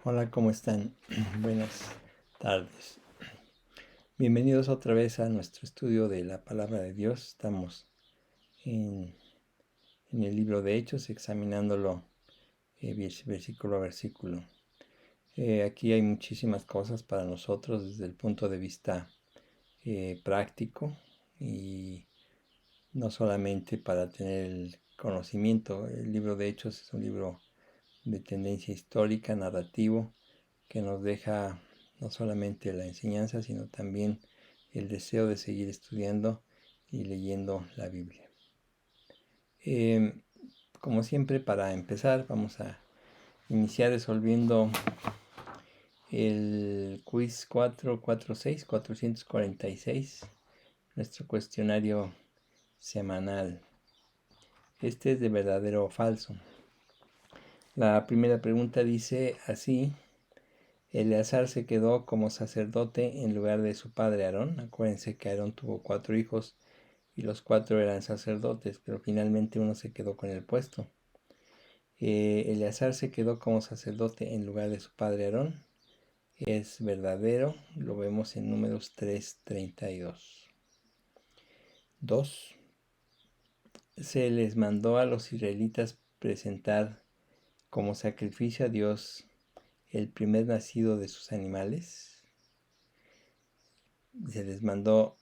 Hola, ¿cómo están? Buenas tardes. Bienvenidos otra vez a nuestro estudio de la palabra de Dios. Estamos en, en el libro de Hechos, examinándolo versículo a versículo. Aquí hay muchísimas cosas para nosotros desde el punto de vista práctico y no solamente para tener el conocimiento. El libro de Hechos es un libro de tendencia histórica, narrativo, que nos deja no solamente la enseñanza, sino también el deseo de seguir estudiando y leyendo la Biblia. Como siempre, para empezar, vamos a iniciar resolviendo el quiz 446, nuestro cuestionario semanal. Este es de verdadero o falso. La primera pregunta dice así: Eleazar se quedó como sacerdote en lugar de su padre Aarón. Acuérdense que Aarón tuvo 4 hijos y los 4 eran sacerdotes, pero finalmente uno se quedó con el puesto. Eleazar se quedó como sacerdote en lugar de su padre Aarón. Es verdadero, lo vemos en Números 3:32. 2. Se les mandó a los israelitas presentar como sacrificio a Dios el primer nacido de sus animales. Se les mandó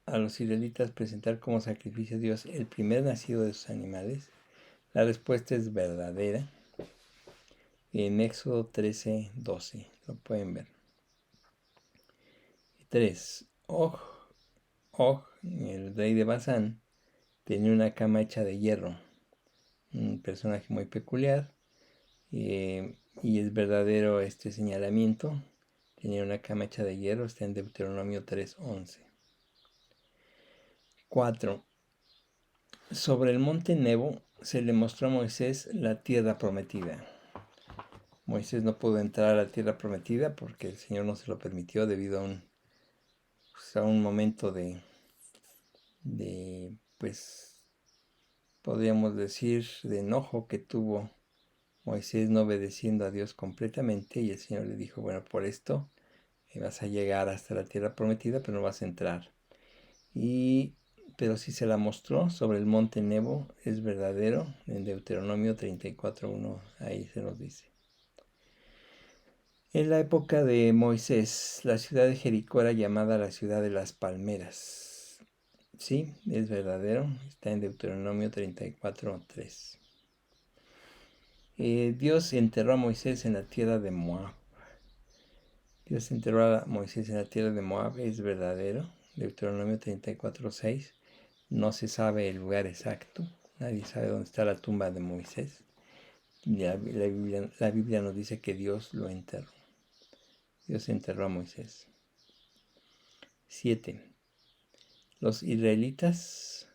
a los israelitas presentar como sacrificio a Dios el primer nacido de sus animales. La respuesta es verdadera. En Éxodo 13:12 lo pueden ver. 3. Og, el rey de Basán, tenía una cama hecha de hierro. Un personaje muy peculiar. Y es verdadero este señalamiento. Tenía una cama hecha de hierro. Está en Deuteronomio 3:11. 4. Sobre el monte Nebo se le mostró a Moisés la tierra prometida. Moisés no pudo entrar a la tierra prometida porque el Señor no se lo permitió debido a un momento pues, podríamos decir, de enojo que tuvo Moisés no obedeciendo a Dios completamente, y el Señor le dijo: bueno, por esto vas a llegar hasta la tierra prometida, pero no vas a entrar. Pero si se la mostró sobre el monte Nebo, es verdadero. En Deuteronomio 34:1 ahí se nos dice. En la época de Moisés, la ciudad de Jericó era llamada la ciudad de las palmeras. Sí, es verdadero. Está en Deuteronomio 34:3. Dios enterró a Moisés en la tierra de Moab. Dios enterró a Moisés en la tierra de Moab, es verdadero. Deuteronomio 34:6. No se sabe el lugar exacto. Nadie sabe dónde está la tumba de Moisés. La Biblia nos dice que Dios lo enterró. Dios enterró a Moisés. 7. Los israelitas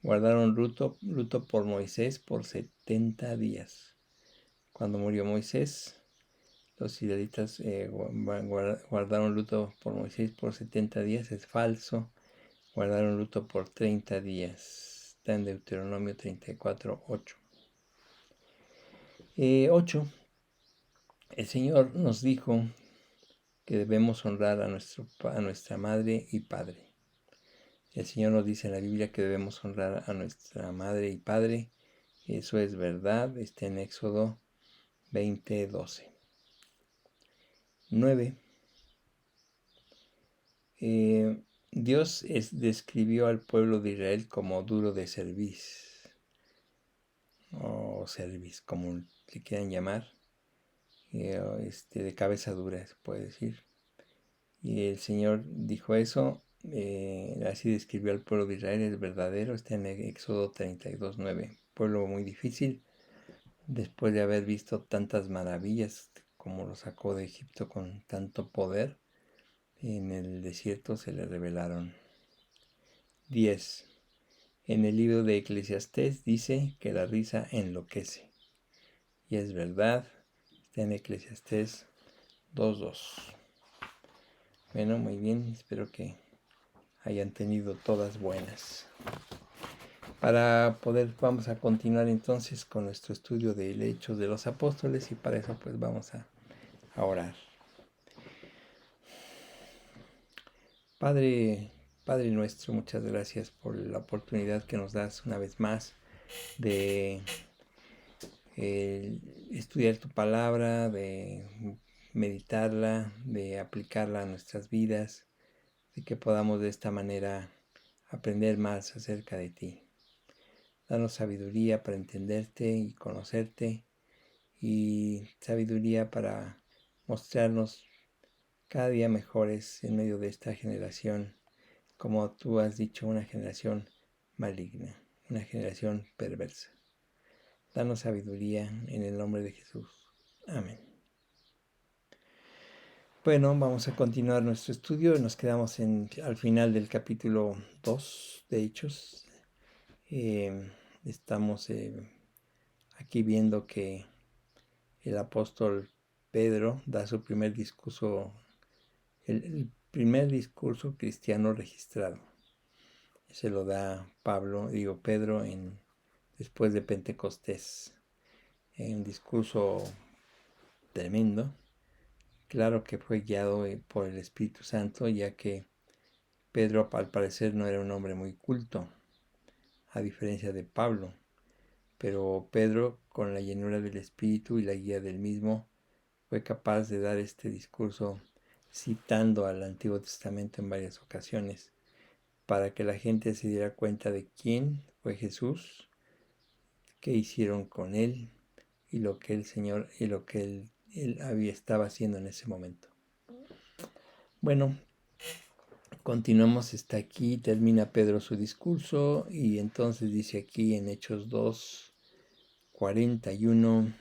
guardaron luto por Moisés por 70 días. Cuando murió Moisés, los israelitas guardaron luto por Moisés por 70 días. Es falso. Guardaron luto por 30 días. Está en Deuteronomio 34:8. 8. El Señor nos dijo que debemos honrar a nuestra madre y padre. El Señor nos dice en la Biblia que debemos honrar a nuestra madre y padre. Eso es verdad. Está en Éxodo 20:12. 9. Dios describió al pueblo de Israel como duro de cerviz, o cerviz, como le quieran llamar, de cabeza dura, se puede decir. Y el Señor dijo eso, así describió al pueblo de Israel, es verdadero. Está en Éxodo 32:9. Pueblo muy difícil, después de haber visto tantas maravillas como lo sacó de Egipto con tanto poder. En el desierto se le revelaron. 10. En el libro de Eclesiastés dice que la risa enloquece. Y es verdad. Está en Eclesiastés 2:2. Bueno, muy bien. Espero que hayan tenido todas buenas. Vamos a continuar entonces con nuestro estudio del Hechos de los Apóstoles, y para eso pues vamos a a orar. Padre nuestro, muchas gracias por la oportunidad que nos das una vez más de estudiar tu palabra, de meditarla, de aplicarla a nuestras vidas, de que podamos de esta manera aprender más acerca de ti. Danos sabiduría para entenderte y conocerte, y sabiduría para mostrarnos cada día mejores en medio de esta generación, como tú has dicho, una generación maligna, una generación perversa. Danos sabiduría en el nombre de Jesús. Amén. Bueno, vamos a continuar nuestro estudio. Nos quedamos al final del capítulo 2 de Hechos. Estamos aquí viendo que el apóstol Pedro da su primer discurso, el primer discurso cristiano registrado. Se lo da Pedro después de Pentecostés. Un discurso tremendo. Claro que fue guiado por el Espíritu Santo, ya que Pedro al parecer no era un hombre muy culto, a diferencia de Pablo. Pero Pedro, con la llenura del Espíritu y la guía del mismo, fue capaz de dar este discurso citando al Antiguo Testamento en varias ocasiones, para que la gente se diera cuenta de quién fue Jesús, qué hicieron con él y lo que el Señor y lo que él estaba haciendo en ese momento. Bueno, continuamos hasta aquí, termina Pedro su discurso y entonces dice aquí en Hechos 2, 41,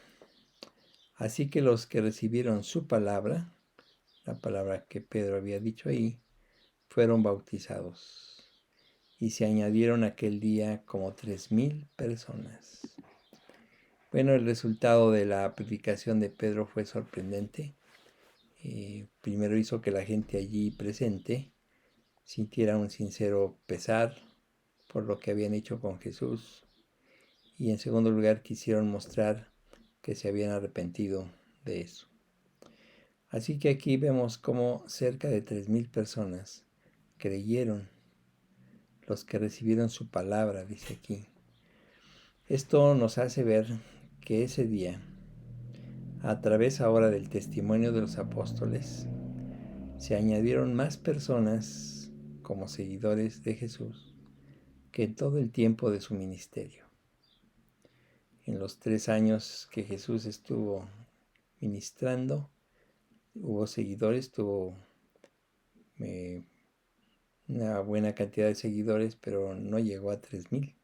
así que los que recibieron su palabra, la palabra que Pedro había dicho ahí, fueron bautizados y se añadieron aquel día como 3,000 personas. Bueno, el resultado de la predicación de Pedro fue sorprendente. Primero hizo que la gente allí presente sintiera un sincero pesar por lo que habían hecho con Jesús, y en segundo lugar quisieron mostrar que se habían arrepentido de eso. Así que aquí vemos cómo cerca de 3,000 personas creyeron, los que recibieron su palabra, dice aquí. Esto nos hace ver que ese día, a través ahora del testimonio de los apóstoles, se añadieron más personas como seguidores de Jesús que en todo el tiempo de su ministerio. En los 3 años que Jesús estuvo ministrando, hubo seguidores, tuvo una buena cantidad de seguidores, pero no llegó a 3,000.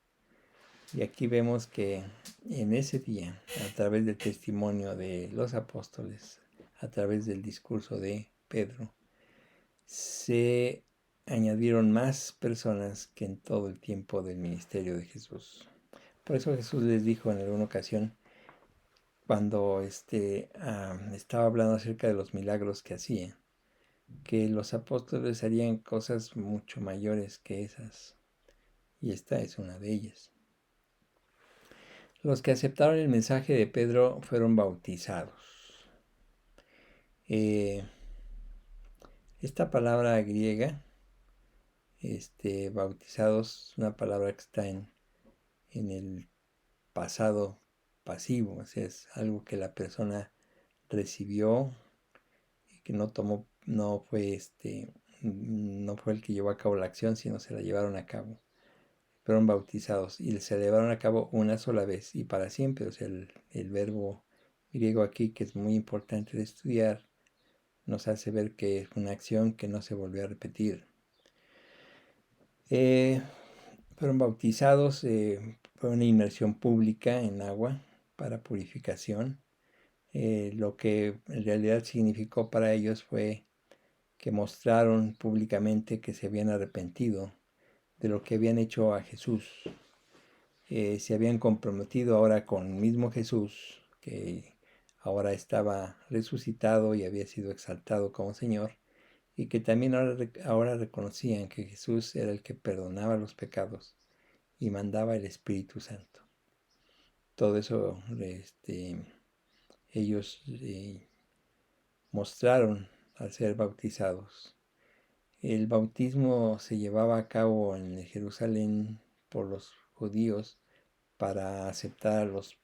Y aquí vemos que en ese día, a través del testimonio de los apóstoles, a través del discurso de Pedro, se añadieron más personas que en todo el tiempo del ministerio de Jesús. Por eso Jesús les dijo en alguna ocasión, cuando estaba hablando acerca de los milagros que hacía, que los apóstoles harían cosas mucho mayores que esas, y esta es una de ellas. Los que aceptaron el mensaje de Pedro fueron bautizados. Esta palabra griega, bautizados, es una palabra que está en el pasado pasivo, o sea, es algo que la persona recibió y que no tomó, no fue el que llevó a cabo la acción, sino se la llevaron a cabo. Fueron bautizados y se llevaron a cabo una sola vez y para siempre. O sea, el verbo griego aquí, que es muy importante de estudiar, nos hace ver que es una acción que no se volvió a repetir. Fueron bautizados, fue una inmersión pública en agua para purificación. Lo que en realidad significó para ellos fue que mostraron públicamente que se habían arrepentido de lo que habían hecho a Jesús. Se habían comprometido ahora con el mismo Jesús, que ahora estaba resucitado y había sido exaltado como Señor, y que también ahora reconocían que Jesús era el que perdonaba los pecados y mandaba el Espíritu Santo. Todo eso ellos mostraron al ser bautizados. El bautismo se llevaba a cabo en Jerusalén por los judíos para aceptar a los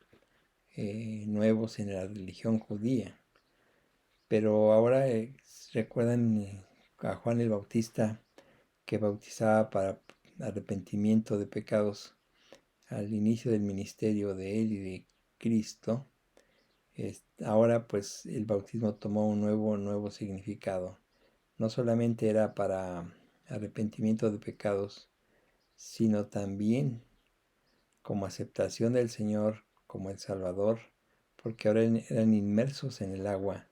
nuevos en la religión judía. Pero ahora recuerdan a Juan el Bautista, que bautizaba para arrepentimiento de pecados al inicio del ministerio de él y de Cristo. Ahora pues el bautismo tomó un nuevo significado. No solamente era para arrepentimiento de pecados, sino también como aceptación del Señor como el Salvador, porque ahora eran inmersos en el agua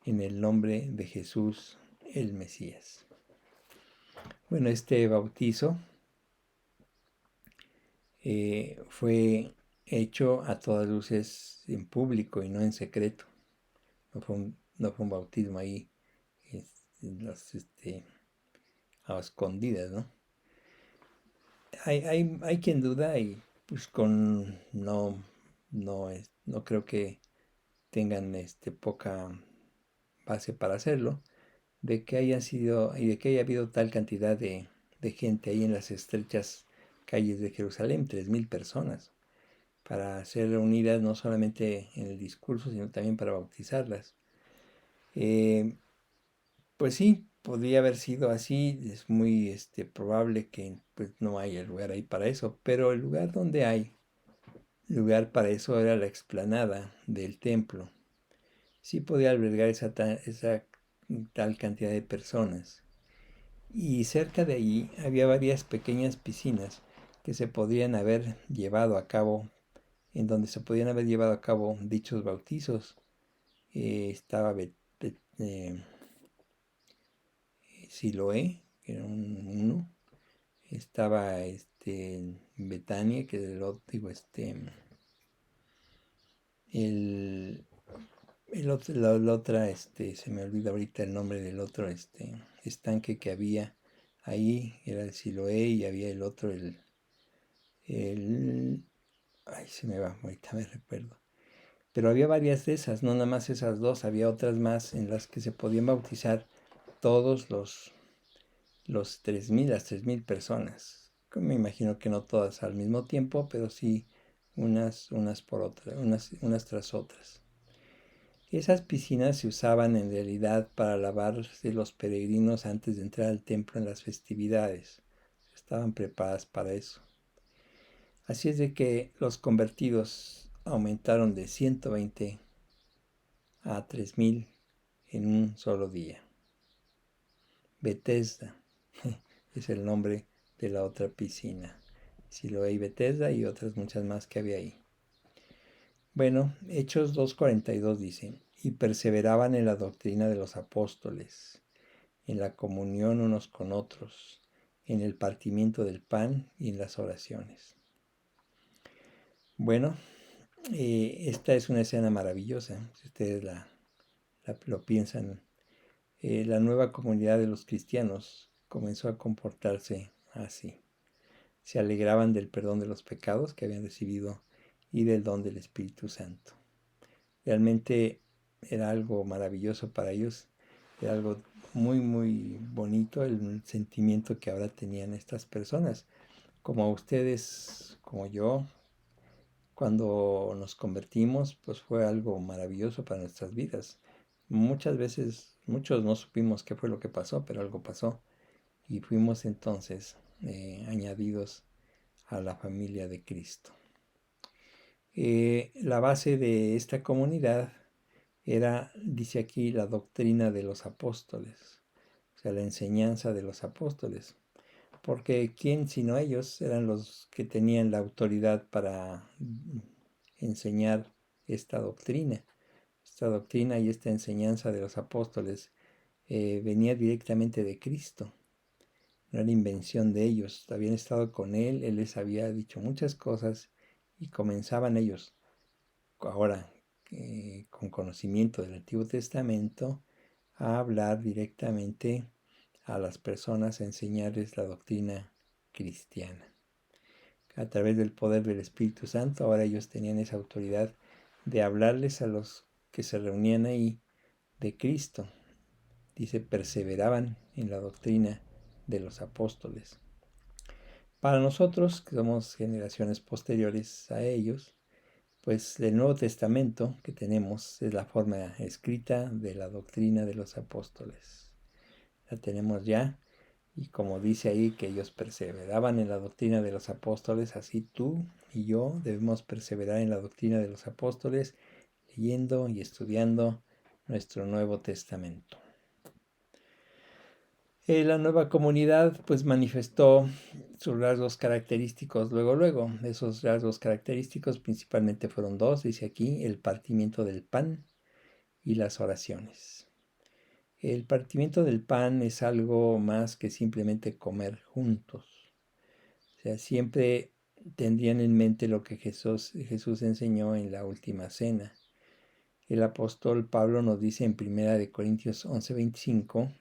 en el nombre de Jesús el Mesías. Bueno, este bautizo fue hecho a todas luces en público y no en secreto. No fue un bautismo ahí a escondidas, ¿no? Hay quien duda y pues no creo que tengan poca base para hacerlo, de que haya sido y de que haya habido tal cantidad de gente ahí en las estrechas calles de Jerusalén, 3,000 personas, para ser reunidas no solamente en el discurso, sino también para bautizarlas. Pues sí, podría haber sido así, es muy probable que pues, no haya lugar ahí para eso, pero el lugar donde hay lugar para eso era la explanada del templo. Sí podía albergar esa tal cantidad de personas. Y cerca de allí había varias pequeñas piscinas que se podían haber llevado a cabo, en donde se podían haber llevado a cabo dichos bautizos. Estaba Siloé, que era uno. Estaba Betania, que era el otro, digo, la otra, se me olvida ahorita el nombre del otro, estanque que había ahí, era el Siloé, y había el otro, ay, se me va, ahorita me recuerdo. Pero había varias de esas, no nada más esas dos, había otras más en las que se podían bautizar todos las 3,000 personas. Me imagino que no todas al mismo tiempo, pero sí unas por otras, unas tras otras. Esas piscinas se usaban en realidad para lavarse los peregrinos antes de entrar al templo en las festividades. Estaban preparadas para eso. Así es de que los convertidos aumentaron de 120 a 3,000 en un solo día. Bethesda es el nombre de la otra piscina. Siloé y Bethesda y otras muchas más que había ahí. Bueno, Hechos 2:42 dice, y perseveraban en la doctrina de los apóstoles, en la comunión unos con otros, en el partimiento del pan y en las oraciones. Bueno, esta es una escena maravillosa, si ustedes lo piensan. La nueva comunidad de los cristianos comenzó a comportarse así. Se alegraban del perdón de los pecados que habían recibido y del don del Espíritu Santo. Realmente era algo maravilloso para ellos, era algo muy bonito el sentimiento que ahora tenían estas personas. Como ustedes, como yo, cuando nos convertimos, pues fue algo maravilloso para nuestras vidas. Muchas veces, muchos no supimos qué fue lo que pasó, pero algo pasó y fuimos entonces añadidos a la familia de Cristo. La base de esta comunidad era, dice aquí, la doctrina de los apóstoles, o sea, la enseñanza de los apóstoles, porque ¿quién sino ellos eran los que tenían la autoridad para enseñar esta doctrina? Esta doctrina y esta enseñanza de los apóstoles venía directamente de Cristo, no era invención de ellos, habían estado con Él les había dicho muchas cosas y comenzaban ellos, ahora con conocimiento del Antiguo Testamento, a hablar directamente a las personas, a enseñarles la doctrina cristiana. A través del poder del Espíritu Santo, ahora ellos tenían esa autoridad de hablarles a los que se reunían ahí de Cristo. Dice, perseveraban en la doctrina de los apóstoles. Para nosotros, que somos generaciones posteriores a ellos, pues el Nuevo Testamento que tenemos es la forma escrita de la doctrina de los apóstoles. La tenemos ya, y como dice ahí que ellos perseveraban en la doctrina de los apóstoles, así tú y yo debemos perseverar en la doctrina de los apóstoles, leyendo y estudiando nuestro Nuevo Testamento. La nueva comunidad pues manifestó sus rasgos característicos luego. Esos rasgos característicos principalmente fueron dos, dice aquí, el partimiento del pan y las oraciones. El partimiento del pan es algo más que simplemente comer juntos. O sea, siempre tendrían en mente lo que Jesús enseñó en la última cena. El apóstol Pablo nos dice en 1 Corintios 11:25,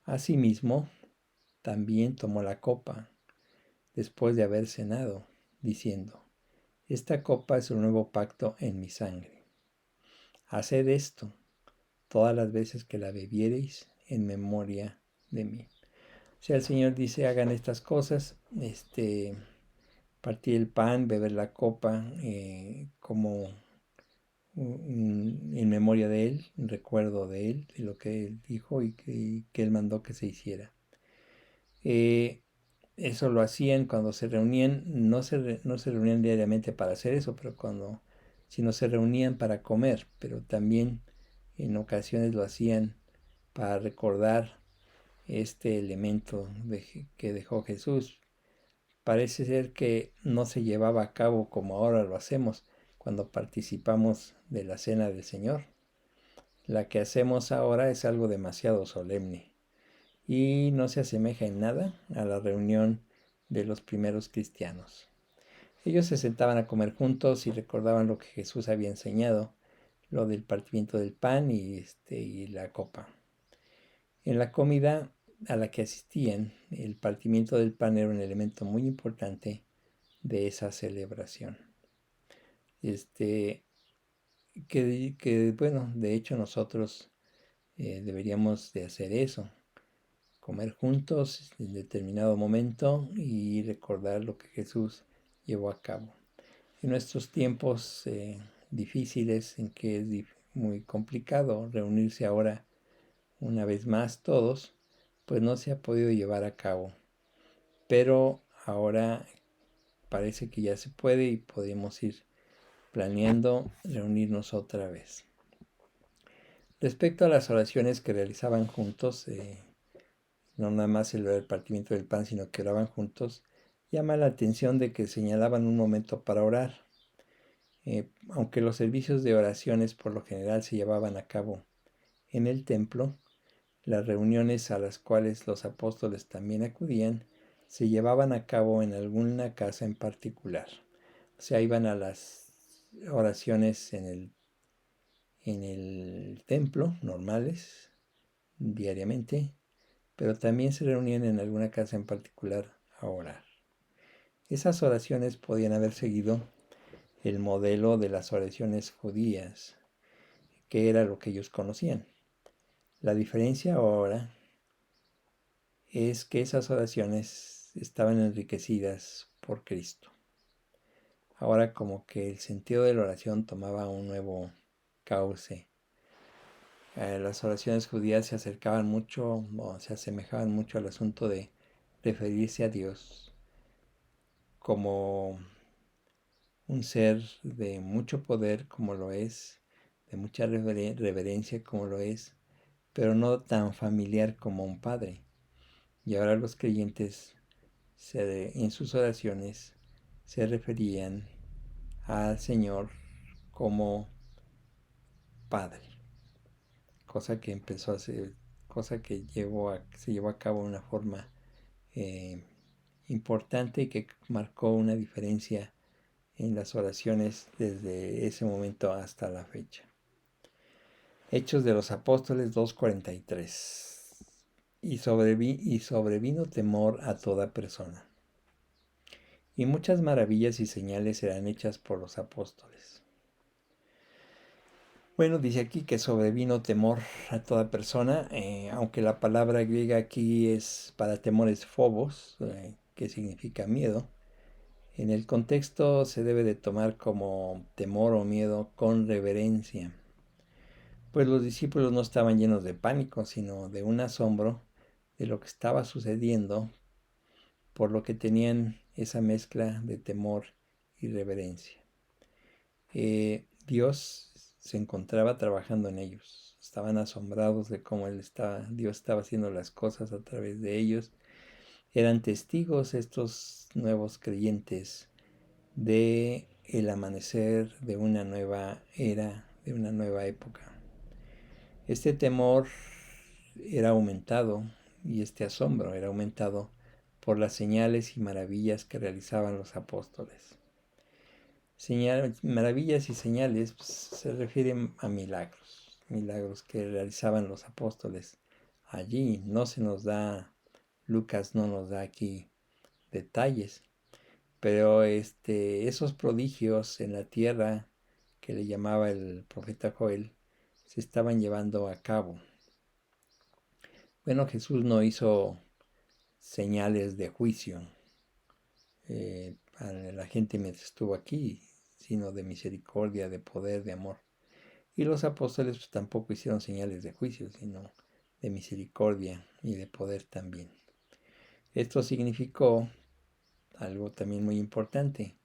asimismo, también tomó la copa, después de haber cenado, diciendo, esta copa es un nuevo pacto en mi sangre. Haced esto todas las veces que la bebiereis en memoria de mí. O sea, el Señor dice, hagan estas cosas, partir el pan, beber la copa, como en memoria de Él, en recuerdo de Él, de lo que Él dijo y que Él mandó que se hiciera. Eso lo hacían cuando se reunían, no se reunían diariamente para hacer eso, pero sino se reunían para comer, pero también en ocasiones lo hacían para recordar este elemento que dejó Jesús. Parece ser que no se llevaba a cabo como ahora lo hacemos cuando participamos de la cena del Señor. La que hacemos ahora es algo demasiado solemne y no se asemeja en nada a la reunión de los primeros cristianos. Ellos se sentaban a comer juntos y recordaban lo que Jesús había enseñado, lo del partimiento del pan y la copa. En la comida a la que asistían, el partimiento del pan era un elemento muy importante de esa celebración. Bueno, de hecho nosotros deberíamos de hacer eso, comer juntos en determinado momento y recordar lo que Jesús llevó a cabo. En nuestros tiempos difíciles, en que es muy complicado reunirse ahora una vez más todos, pues no se ha podido llevar a cabo. Pero ahora parece que ya se puede y podemos ir planeando reunirnos otra vez. Respecto a las oraciones que realizaban juntos, no nada más el partimiento del pan, sino que oraban juntos, llama la atención de que señalaban un momento para orar. Aunque los servicios de oraciones por lo general se llevaban a cabo en el templo, las reuniones a las cuales los apóstoles también acudían se llevaban a cabo en alguna casa en particular. O sea, iban a las oraciones en el templo normales, diariamente, pero también se reunían en alguna casa en particular a orar. Esas oraciones podían haber seguido el modelo de las oraciones judías, que era lo que ellos conocían. La diferencia ahora es que esas oraciones estaban enriquecidas por Cristo. Ahora como que el sentido de la oración tomaba un nuevo cauce. Las oraciones judías se acercaban mucho o se asemejaban mucho al asunto de referirse a Dios como un ser de mucho poder como lo es, de mucha reverencia como lo es, pero no tan familiar como un padre. Y ahora los creyentes en sus oraciones se referían al Señor como Padre, cosa que empezó a ser, cosa que se llevó a cabo de una forma importante y que marcó una diferencia en las oraciones desde ese momento hasta la fecha. Hechos de los Apóstoles 2:43. Y sobrevino temor a toda persona. Y muchas maravillas y señales serán hechas por los apóstoles. Bueno, dice aquí que sobrevino temor a toda persona, aunque la palabra griega aquí es para temor es phobos, que significa miedo. En el contexto se debe de tomar como temor o miedo con reverencia, pues los discípulos no estaban llenos de pánico, sino de un asombro de lo que estaba sucediendo, por lo que tenían esa mezcla de temor y reverencia. Dios se encontraba trabajando en ellos. Estaban asombrados de cómo Dios estaba haciendo las cosas a través de ellos. Eran testigos estos nuevos creyentes de el amanecer de una nueva era, de una nueva época. Este temor era aumentado y este asombro era aumentado por las señales y maravillas que realizaban los apóstoles. Maravillas y señales pues, se refieren a milagros, milagros que realizaban los apóstoles allí. No se nos da, Lucas no nos da aquí detalles, pero esos prodigios en la tierra que le llamaba el profeta Joel se estaban llevando a cabo. Bueno, Jesús no hizo señales de juicio a la gente mientras estuvo aquí, sino de misericordia, de poder, de amor. Y los apóstoles pues, tampoco hicieron señales de juicio, sino de misericordia y de poder también. Esto significó algo también muy importante,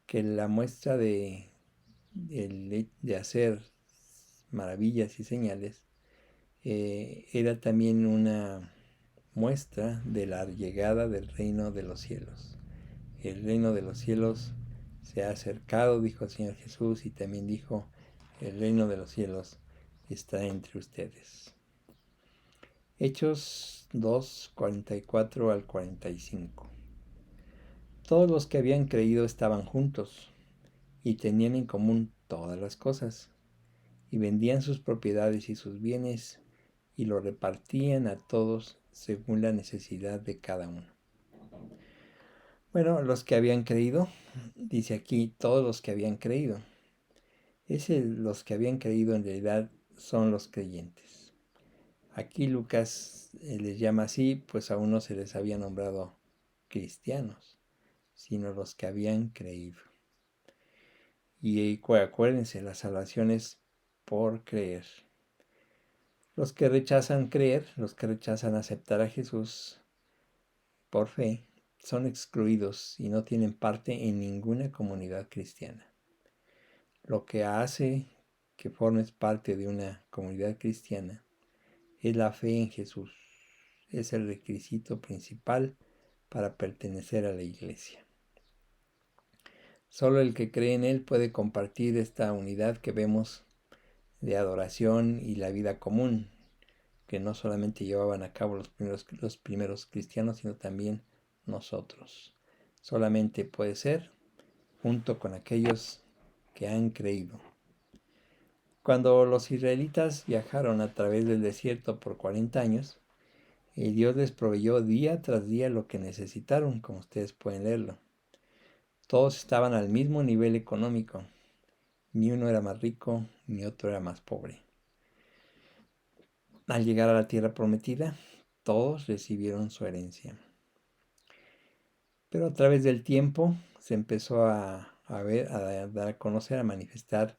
que la muestra de hacer maravillas y señales era también una muestra de la llegada del reino de los cielos. El reino de los cielos se ha acercado, dijo el Señor Jesús, y también dijo, el reino de los cielos está entre ustedes. Hechos 2, 44 al 45. Todos los que habían creído estaban juntos y tenían en común todas las cosas, y vendían sus propiedades y sus bienes y lo repartían a todos según la necesidad de cada uno. Bueno, los que habían creído, dice aquí, todos los que habían creído. Los que habían creído en realidad son los creyentes. Aquí Lucas les llama así, pues aún no se les había nombrado cristianos, sino los que habían creído. Y acuérdense, la salvación es por creer. Los que rechazan creer, los que rechazan aceptar a Jesús por fe, son excluidos y no tienen parte en ninguna comunidad cristiana. Lo que hace que formes parte de una comunidad cristiana es la fe en Jesús. Es el requisito principal para pertenecer a la iglesia. Solo el que cree en Él puede compartir esta unidad que vemos de adoración y la vida común, que no solamente llevaban a cabo los primeros cristianos, sino también nosotros. Solamente puede ser junto con aquellos que han creído. Cuando los israelitas viajaron a través del desierto por 40 años, Dios les proveyó día tras día lo que necesitaron, como ustedes pueden leerlo. Todos estaban al mismo nivel económico. Ni uno era más rico, ni otro era más pobre. Al llegar a la tierra prometida, todos recibieron su herencia. Pero a través del tiempo se empezó a dar a conocer, a manifestar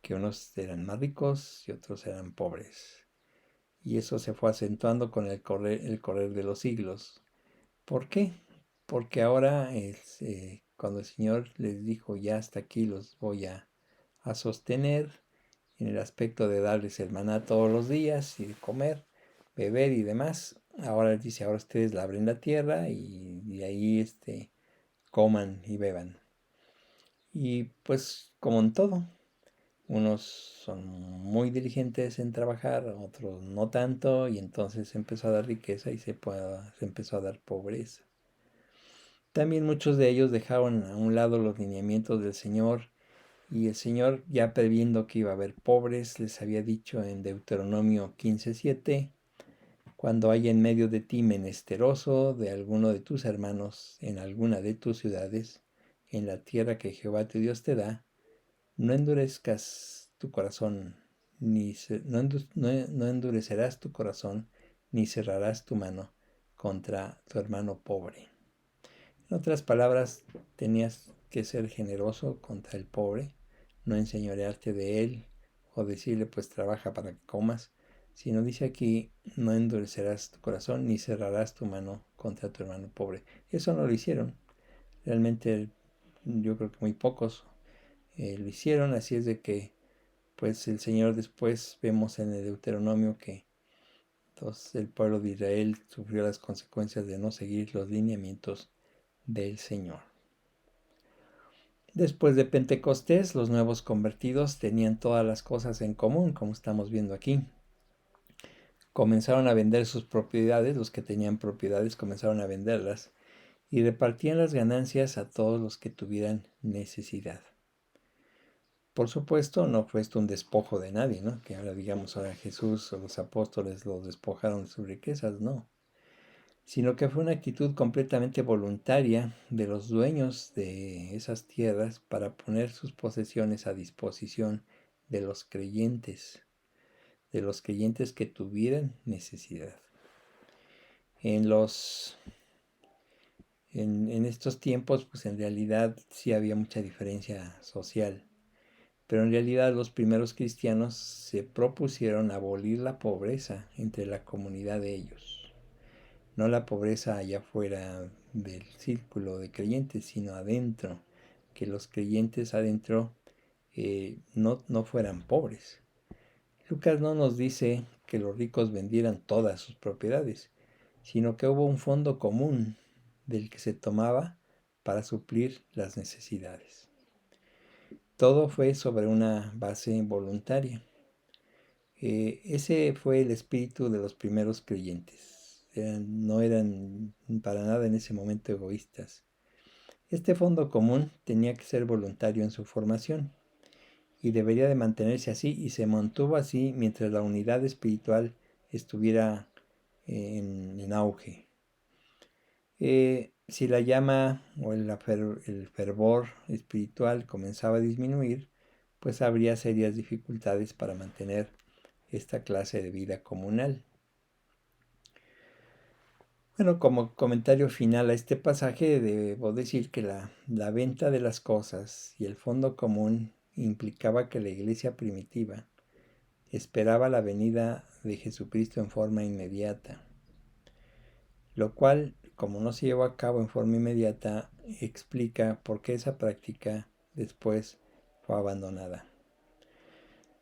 que unos eran más ricos y otros eran pobres. Y eso se fue acentuando con el correr de los siglos. ¿Por qué? Porque ahora cuando el Señor les dijo, ya hasta aquí los voy a sostener, en el aspecto de darles el maná todos los días y de comer, beber y demás, ahora les dice, ahora ustedes labren la tierra y de ahí coman y beban. Y pues como en todo, unos son muy diligentes en trabajar, otros no tanto, y entonces se empezó a dar riqueza y se empezó a dar pobreza. También muchos de ellos dejaron a un lado los lineamientos del Señor, y el Señor, ya previendo que iba a haber pobres, les había dicho en Deuteronomio 15:7, cuando haya en medio de ti menesteroso de alguno de tus hermanos en alguna de tus ciudades, en la tierra que Jehová tu Dios te da, no endurezcas tu corazón, no endurecerás tu corazón, ni cerrarás tu mano contra tu hermano pobre. En otras palabras, tenías que ser generoso contra el pobre, no enseñorearte de él o decirle pues trabaja para que comas, sino dice aquí, no endurecerás tu corazón ni cerrarás tu mano contra tu hermano pobre. Eso no lo hicieron. Realmente yo creo que muy pocos lo hicieron, así es de que pues el Señor después vemos en el Deuteronomio que entonces el pueblo de Israel sufrió las consecuencias de no seguir los lineamientos del Señor. Después de Pentecostés, los nuevos convertidos tenían todas las cosas en común, como estamos viendo aquí. Comenzaron a vender sus propiedades, los que tenían propiedades comenzaron a venderlas y repartían las ganancias a todos los que tuvieran necesidad. Por supuesto, no fue esto un despojo de nadie, ¿no? Que ahora digamos, ahora Jesús o los apóstoles los despojaron de sus riquezas, no. Sino que fue una actitud completamente voluntaria de los dueños de esas tierras para poner sus posesiones a disposición de los creyentes que tuvieran necesidad. En estos tiempos, pues en realidad sí había mucha diferencia social, pero en realidad los primeros cristianos se propusieron abolir la pobreza entre la comunidad de ellos. No la pobreza allá fuera del círculo de creyentes, sino adentro, que los creyentes adentro no fueran pobres. Lucas no nos dice que los ricos vendieran todas sus propiedades, sino que hubo un fondo común del que se tomaba para suplir las necesidades. Todo fue sobre una base voluntaria. Ese fue el espíritu de los primeros creyentes. No eran para nada en ese momento egoístas. Este fondo común tenía que ser voluntario en su formación y debería de mantenerse así, y se mantuvo así mientras la unidad espiritual estuviera en auge. Si la llama o el fervor espiritual comenzaba a disminuir, pues habría serias dificultades para mantener esta clase de vida comunal. Bueno, como comentario final a este pasaje, debo decir que la venta de las cosas y el fondo común implicaba que la iglesia primitiva esperaba la venida de Jesucristo en forma inmediata, lo cual, como no se llevó a cabo en forma inmediata, explica por qué esa práctica después fue abandonada.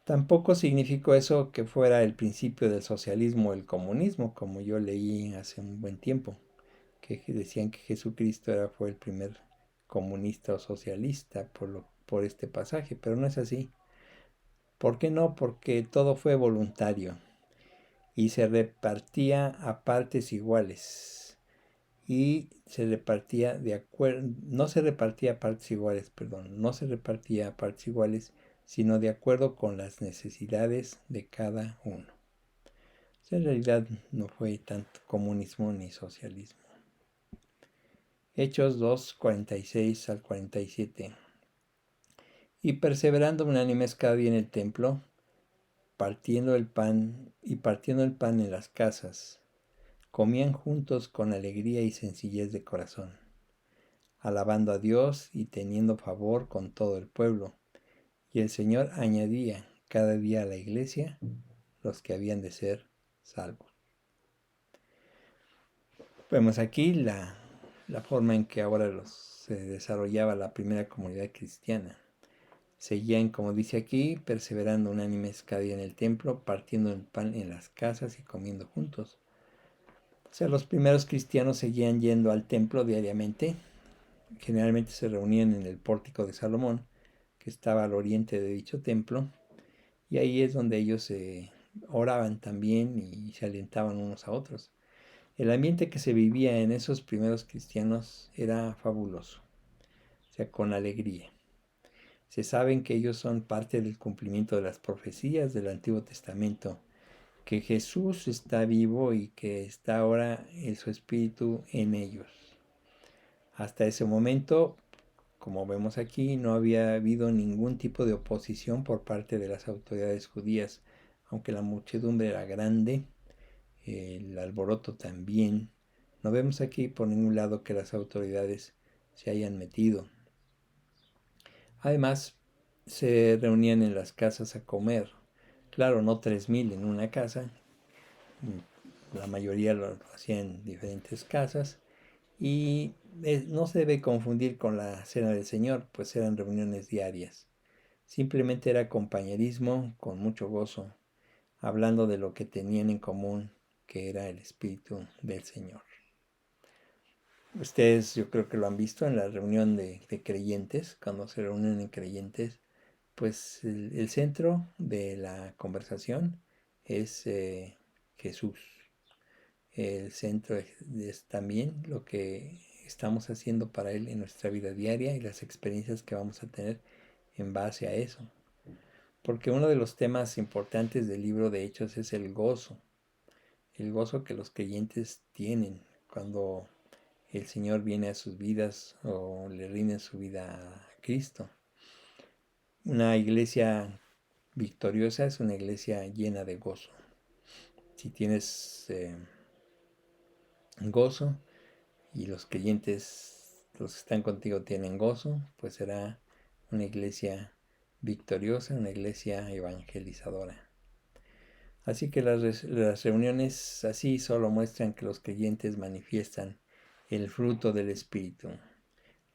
Tampoco significó eso que fuera el principio del socialismo o el comunismo, como yo leí hace un buen tiempo, que decían que Jesucristo fue el primer comunista o socialista por este pasaje, pero no es así. ¿Por qué no? Porque todo fue voluntario y se repartía a partes iguales. Y se repartía no se repartía a partes iguales, sino de acuerdo con las necesidades de cada uno. En realidad no fue tanto comunismo ni socialismo. Hechos 2, 46 al 47. Y perseverando unánimes cada día en el templo, partiendo el pan en las casas, comían juntos con alegría y sencillez de corazón, alabando a Dios y teniendo favor con todo el pueblo. Y el Señor añadía cada día a la iglesia los que habían de ser salvos. Vemos aquí la forma en que ahora se desarrollaba la primera comunidad cristiana. Seguían, como dice aquí, perseverando unánimes cada día en el templo, partiendo el pan en las casas y comiendo juntos. O sea, los primeros cristianos seguían yendo al templo diariamente. Generalmente se reunían en el pórtico de Salomón, que estaba al oriente de dicho templo, y ahí es donde ellos oraban también y se alentaban unos a otros. El ambiente que se vivía en esos primeros cristianos era fabuloso, o sea, con alegría. Se saben que ellos son parte del cumplimiento de las profecías del Antiguo Testamento, que Jesús está vivo y que está ahora en su espíritu en ellos. Hasta ese momento, como vemos aquí, no había habido ningún tipo de oposición por parte de las autoridades judías, aunque la muchedumbre era grande, el alboroto también. No vemos aquí por ningún lado que las autoridades se hayan metido. Además, se reunían en las casas a comer. Claro, no 3.000 en una casa, la mayoría lo hacía en diferentes casas. Y no se debe confundir con la cena del Señor, pues eran reuniones diarias. Simplemente era compañerismo con mucho gozo, hablando de lo que tenían en común, que era el Espíritu del Señor. Ustedes yo creo que lo han visto en la reunión de creyentes, cuando se reúnen en creyentes, pues el centro de la conversación es Jesús. El centro es también lo que estamos haciendo para Él en nuestra vida diaria y las experiencias que vamos a tener en base a eso. Porque uno de los temas importantes del libro de Hechos es el gozo que los creyentes tienen cuando el Señor viene a sus vidas o le rinden su vida a Cristo. Una iglesia victoriosa es una iglesia llena de gozo. Si tienes gozo y los creyentes, los que están contigo, tienen gozo, pues será una iglesia victoriosa, una iglesia evangelizadora. Así que las reuniones así solo muestran que los creyentes manifiestan el fruto del Espíritu,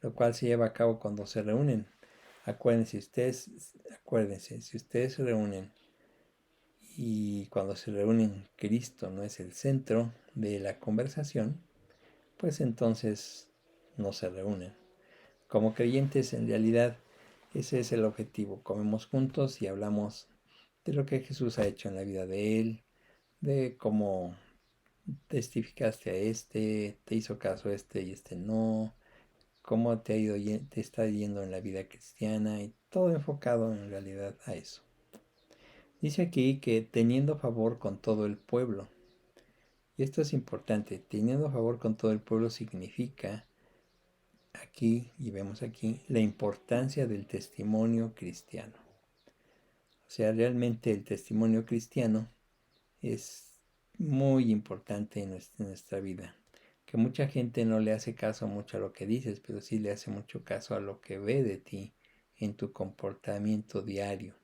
lo cual se lleva a cabo cuando se reúnen. Acuérdense, si ustedes se reúnen y cuando se reúnen Cristo no es el centro de la conversación, pues entonces no se reúnen. Como creyentes, en realidad, ese es el objetivo. Comemos juntos y hablamos de lo que Jesús ha hecho en la vida de Él, de cómo testificaste a te hizo caso y no, cómo te está yendo en la vida cristiana y todo enfocado en realidad a eso. Dice aquí que teniendo favor con todo el pueblo. Y esto es importante, teniendo favor con todo el pueblo significa aquí, y vemos aquí, la importancia del testimonio cristiano. O sea, realmente el testimonio cristiano es muy importante en nuestra vida. Que mucha gente no le hace caso mucho a lo que dices, pero sí le hace mucho caso a lo que ve de ti en tu comportamiento diario.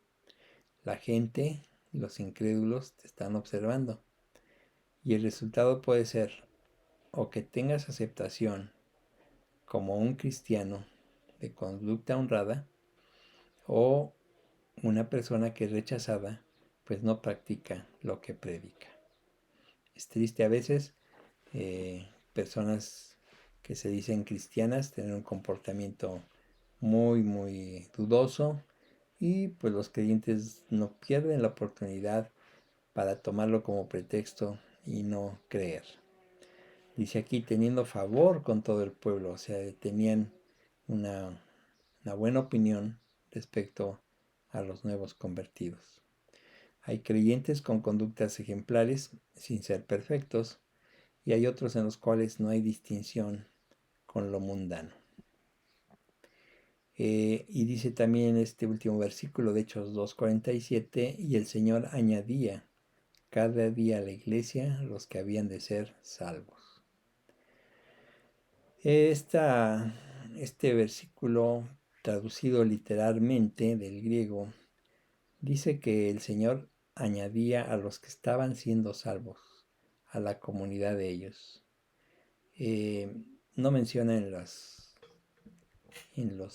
La gente, los incrédulos, te están observando. Y el resultado puede ser o que tengas aceptación como un cristiano de conducta honrada, o una persona que es rechazada, pues no practica lo que predica. Es triste a veces personas que se dicen cristianas tener un comportamiento muy dudoso, y pues los creyentes no pierden la oportunidad para tomarlo como pretexto y no creer. Dice aquí, teniendo favor con todo el pueblo, o sea, tenían una buena opinión respecto a los nuevos convertidos. Hay creyentes con conductas ejemplares sin ser perfectos, y hay otros en los cuales no hay distinción con lo mundano. Y dice también en este último versículo de Hechos 2:47, y el Señor añadía cada día a la iglesia los que habían de ser salvos. Este versículo, traducido literalmente del griego, dice que el Señor añadía a los que estaban siendo salvos a la comunidad de ellos. No menciona en los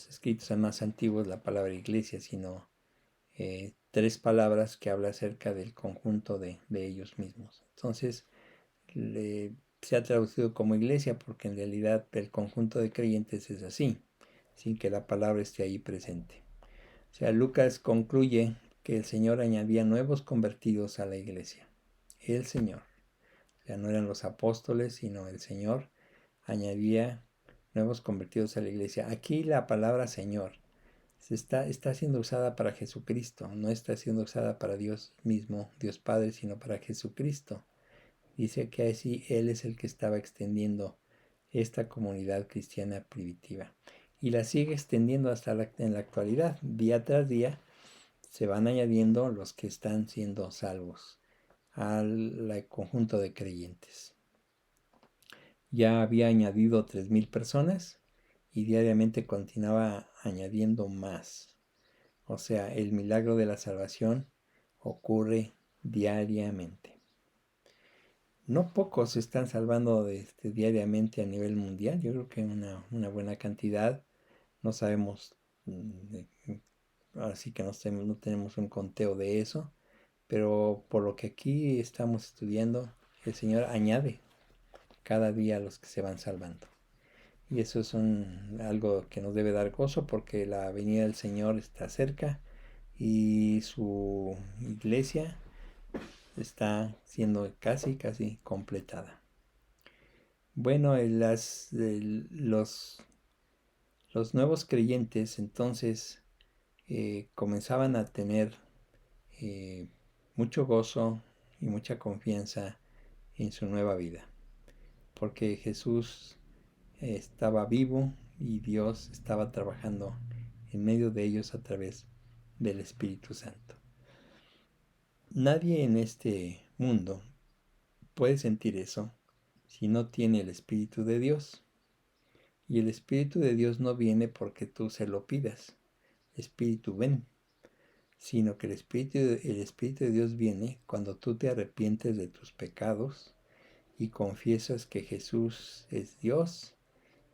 escritos más antiguos la palabra iglesia, sino 3 palabras que habla acerca del conjunto de ellos mismos. Entonces, se ha traducido como iglesia porque en realidad el conjunto de creyentes es así, sin que la palabra esté ahí presente. O sea, Lucas concluye que el Señor añadía nuevos convertidos a la iglesia. El Señor. O sea, no eran los apóstoles, sino el Señor añadía nuevos convertidos a la iglesia. Aquí la palabra Señor está siendo usada para Jesucristo, no está siendo usada para Dios mismo, Dios Padre, sino para Jesucristo. Dice que así Él es el que estaba extendiendo esta comunidad cristiana primitiva. y la sigue extendiendo hasta en la actualidad. Día tras día se van añadiendo los que están siendo salvos al conjunto de creyentes. Ya había añadido 3,000 personas y diariamente continuaba añadiendo más. O sea, el milagro de la salvación ocurre diariamente. No pocos se están salvando diariamente a nivel mundial. Yo creo que una buena cantidad. No sabemos, así que no tenemos un conteo de eso. Pero por lo que aquí estamos estudiando, el Señor añade cada día a los que se van salvando. Y eso es algo que nos debe dar gozo porque la venida del Señor está cerca y su iglesia está siendo casi completada. Bueno, los nuevos creyentes entonces comenzaban a tener eh, mucho gozo y mucha confianza en su nueva vida, porque Jesús estaba vivo y Dios estaba trabajando en medio de ellos a través del Espíritu Santo. Nadie en este mundo puede sentir eso si no tiene el Espíritu de Dios. Y el Espíritu de Dios no viene porque tú se lo pidas. Espíritu ven. Sino que el Espíritu de Dios viene cuando tú te arrepientes de tus pecados y confiesas que Jesús es Dios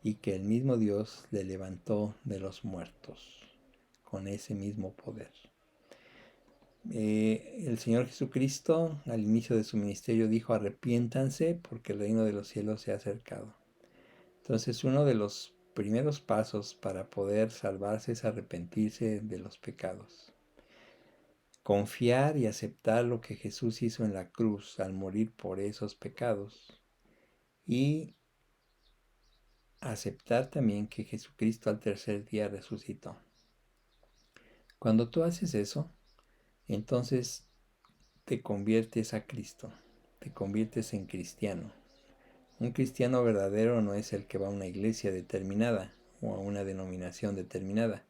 y que el mismo Dios le levantó de los muertos con ese mismo poder. El Señor Jesucristo al inicio de su ministerio dijo: arrepiéntanse porque el reino de los cielos se ha acercado. Entonces uno de los primeros pasos para poder salvarse es arrepentirse de los pecados. Confiar y aceptar lo que Jesús hizo en la cruz al morir por esos pecados. Y aceptar también que Jesucristo al tercer día resucitó. Cuando tú haces eso, entonces te conviertes a Cristo, te conviertes en cristiano. Un cristiano verdadero no es el que va a una iglesia determinada o a una denominación determinada,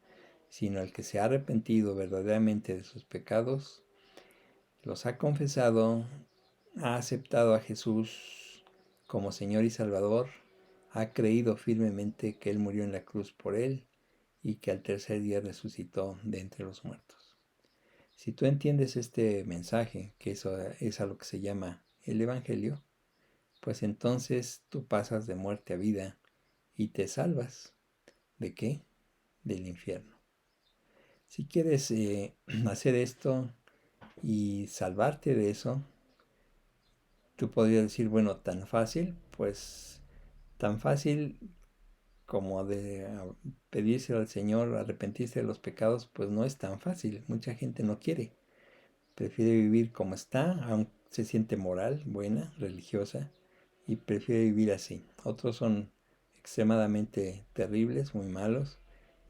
sino el que se ha arrepentido verdaderamente de sus pecados, los ha confesado, ha aceptado a Jesús como Señor y Salvador, ha creído firmemente que Él murió en la cruz por él y que al tercer día resucitó de entre los muertos. Si tú entiendes este mensaje, que eso es a lo que se llama el Evangelio, pues entonces tú pasas de muerte a vida y te salvas. ¿De qué? Del infierno. Si quieres hacer esto y salvarte de eso, tú podrías decir, bueno, tan fácil, pues tan fácil como de pedírselo al Señor, arrepentirse de los pecados, pues no es tan fácil. Mucha gente no quiere. Prefiere vivir como está, aunque se siente moral, buena, religiosa, y prefiere vivir así. Otros son extremadamente terribles, muy malos,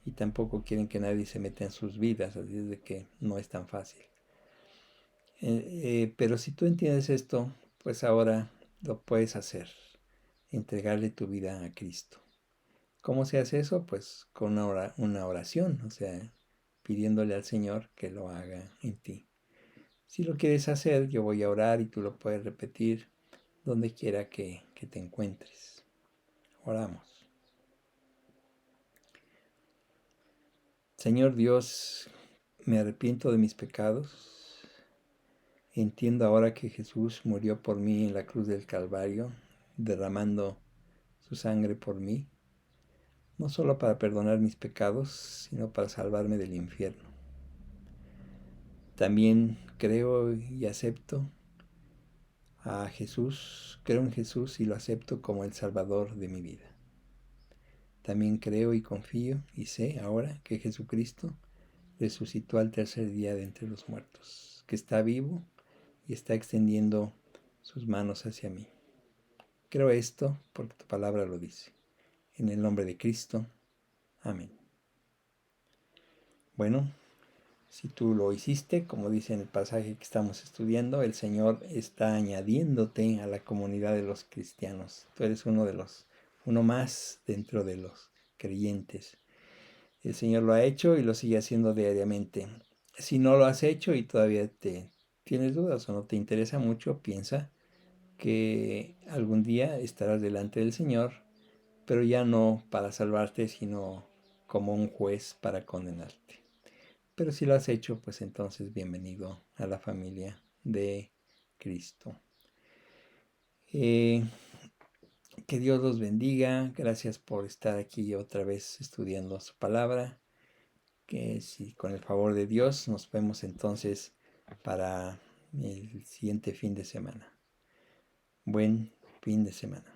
y tampoco quieren que nadie se meta en sus vidas, así es de que no es tan fácil. Pero si tú entiendes esto, pues ahora lo puedes hacer, entregarle tu vida a Cristo. ¿Cómo se hace eso? Pues con una oración, o sea, pidiéndole al Señor que lo haga en ti. Si lo quieres hacer, yo voy a orar y tú lo puedes repetir donde quiera que te encuentres. Oramos. Señor Dios, me arrepiento de mis pecados. Entiendo ahora que Jesús murió por mí en la cruz del Calvario, derramando su sangre por mí, no solo para perdonar mis pecados, sino para salvarme del infierno. También creo y acepto a Jesús, creo en Jesús y lo acepto como el Salvador de mi vida. También creo y confío y sé ahora que Jesucristo resucitó al tercer día de entre los muertos, que está vivo y está extendiendo sus manos hacia mí. Creo esto porque tu palabra lo dice. En el nombre de Cristo. Amén. Bueno, si tú lo hiciste, como dice en el pasaje que estamos estudiando, el Señor está añadiéndote a la comunidad de los cristianos. Tú eres uno más dentro de los creyentes. El Señor lo ha hecho y lo sigue haciendo diariamente. Si no lo has hecho y todavía tienes dudas o no te interesa mucho, piensa que algún día estarás delante del Señor, pero ya no para salvarte, sino como un juez para condenarte. Pero si lo has hecho, pues entonces bienvenido a la familia de Cristo. Que Dios los bendiga. Gracias por estar aquí otra vez estudiando su palabra. Que si con el favor de Dios nos vemos entonces para el siguiente fin de semana. Buen fin de semana.